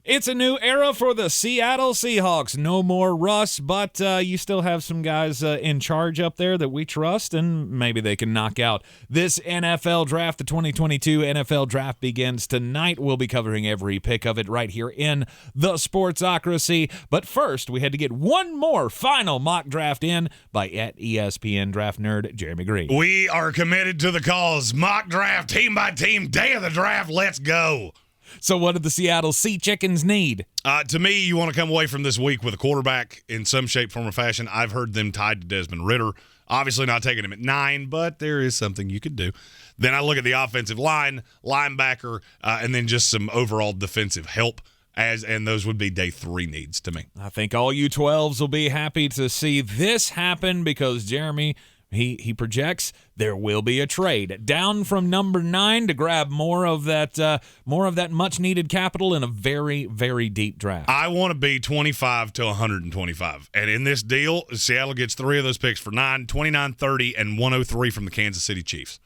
It's a new era for the Seattle Seahawks. No more Russ, but you still have some guys in charge up there that we trust, and maybe they can knock out this NFL draft. The 2022 NFL draft begins tonight. We'll be covering every pick of it right here in the Sportsocracy. But first, we had to get one more final mock draft in by at ESPN draft nerd Jeremy Greene. We are committed to the cause. Mock draft, team by team, day of the draft. Let's go. So what did the Seattle Sea Chickens need? To me, you want to come away from this week with a quarterback in some shape, form, or fashion. I've heard them tied to Desmond Ridder. Obviously not taking him at 9, but there is something you could do. Then I look at the offensive line, linebacker, and then just some overall defensive help, and those would be day 3 needs to me. I think all you 12s will be happy to see this happen because Jeremy, he projects there will be a trade down from number 9 to grab more of that much needed capital in a very, very deep draft. I want to be 25 to 125. And in this deal, Seattle gets 3 of those picks for 9, 29, 30, and 103 from the Kansas City Chiefs.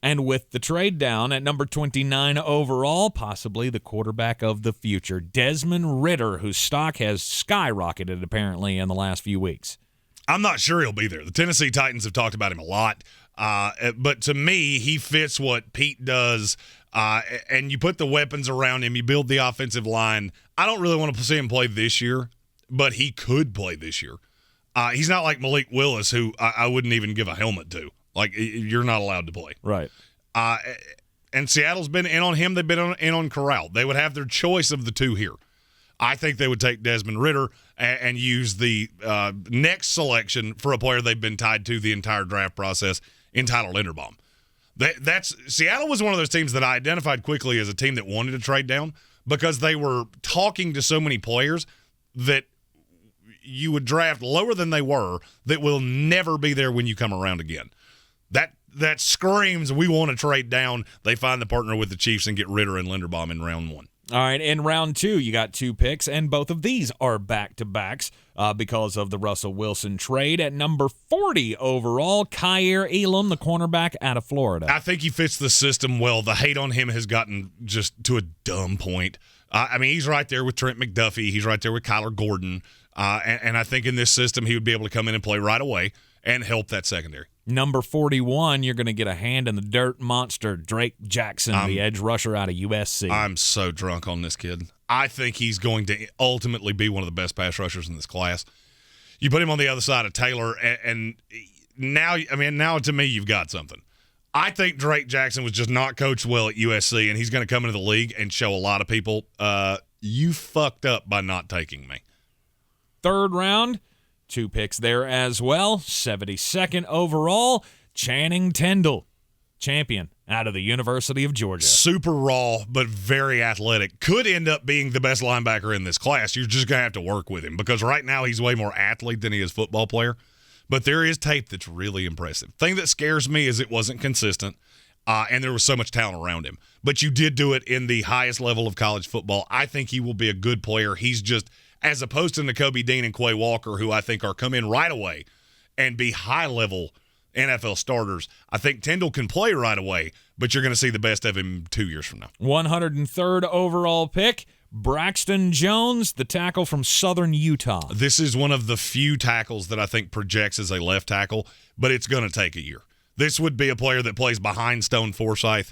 And with the trade down at number 29 overall, possibly the quarterback of the future, Desmond Ridder, whose stock has skyrocketed apparently in the last few weeks. I'm not sure he'll be there. The Tennessee Titans have talked about him a lot. But to me, he fits what Pete does, and you put the weapons around him, you build the offensive line. I don't really want to see him play this year, but he could play this year. He's not like Malik Willis, who I wouldn't even give a helmet to. Like, you're not allowed to play. Right. And Seattle's been in on him. They've been in on Corral. They would have their choice of the 2 here. I think they would take Desmond Ridder and use the next selection for a player they've been tied to the entire draft process in Tyler Linderbaum. Seattle was one of those teams that I identified quickly as a team that wanted to trade down because they were talking to so many players that you would draft lower than they were that will never be there when you come around again. That screams we want to trade down. They find the partner with the Chiefs and get Ridder and Linderbaum in round 1. All right, in round 2, you got 2 picks, and both of these are back-to-backs because of the Russell Wilson trade. At number 40 overall, Kaiir Elam, the cornerback out of Florida. I think he fits the system well. The hate on him has gotten just to a dumb point. I mean, he's right there with Trent McDuffie. He's right there with Kyler Gordon. And I think in this system, he would be able to come in and play right away and help that secondary. Number 41, you're going to get a hand in the dirt monster, Drake Jackson, the edge rusher out of USC. I'm so drunk on this kid. I think he's going to ultimately be one of the best pass rushers in this class. You put him on the other side of Taylor, and now to me, you've got something. I think Drake Jackson was just not coached well at USC, and he's going to come into the league and show a lot of people, you fucked up by not taking me. 3rd round, 2 picks there as well. 72nd overall, Channing Tindall, champion out of the University of Georgia. Super raw, but very athletic. Could end up being the best linebacker in this class. You're just going to have to work with him because right now he's way more athlete than he is football player. But there is tape that's really impressive. Thing that scares me is it wasn't consistent, and there was so much talent around him. But you did do it in the highest level of college football. I think he will be a good player. He's just, as opposed to Nakobe Dean and Quay Walker, who I think are come in right away and be high-level NFL starters, I think Tindall can play right away, but you're going to see the best of him 2 years from now. 103rd overall pick, Braxton Jones, the tackle from Southern Utah. This is one of the few tackles that I think projects as a left tackle, but it's going to take a year. This would be a player that plays behind Stone Forsythe,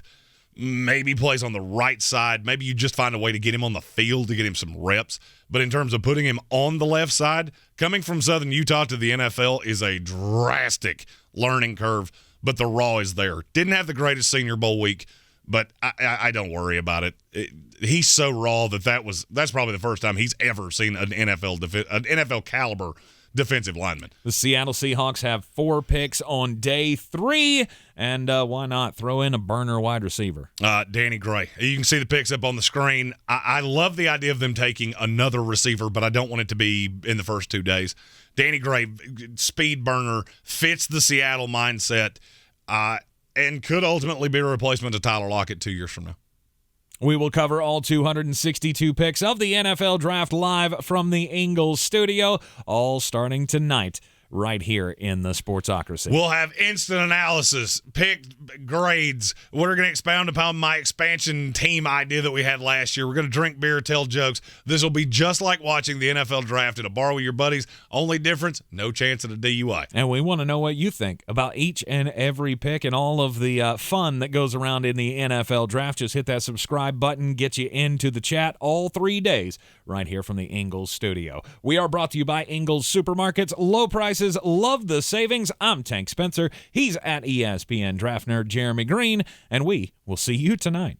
maybe plays on the right side. Maybe you just find a way to get him on the field to get him some reps. But in terms of putting him on the left side, coming from Southern Utah to the NFL is a drastic learning curve, but the raw is there. Didn't have the greatest Senior Bowl week, but I don't worry about it. He's so raw that's probably the first time he's ever seen an NFL caliber defensive lineman. The Seattle Seahawks have 4 picks on day 3, and why not throw in a burner wide receiver? Danny Gray. You can see the picks up on the screen. I love the idea of them taking another receiver, but I don't want it to be in the first 2 days. Danny Gray, speed burner, fits the Seattle mindset, and could ultimately be a replacement to Tyler Lockett 2 years from now. We will cover all 262 picks of the NFL Draft live from the Ingles Studio, all starting tonight right here in the Sportsocracy. We'll have instant analysis, pick grades. We're going to expound upon my expansion team idea that we had last year. We're going to drink beer, tell jokes. This will be just like watching the NFL draft at a bar with your buddies. Only difference, no chance at a DUI. And we want to know what you think about each and every pick and all of the fun that goes around in the NFL draft. Just hit that subscribe button, get you into the chat all 3 days right here from the Ingles Studio. We are brought to you by Ingles Supermarkets. Low prices, love the savings. I'm Tank Spencer. He's at ESPN Draft Nerd Jeremy Greene, and we will see you tonight.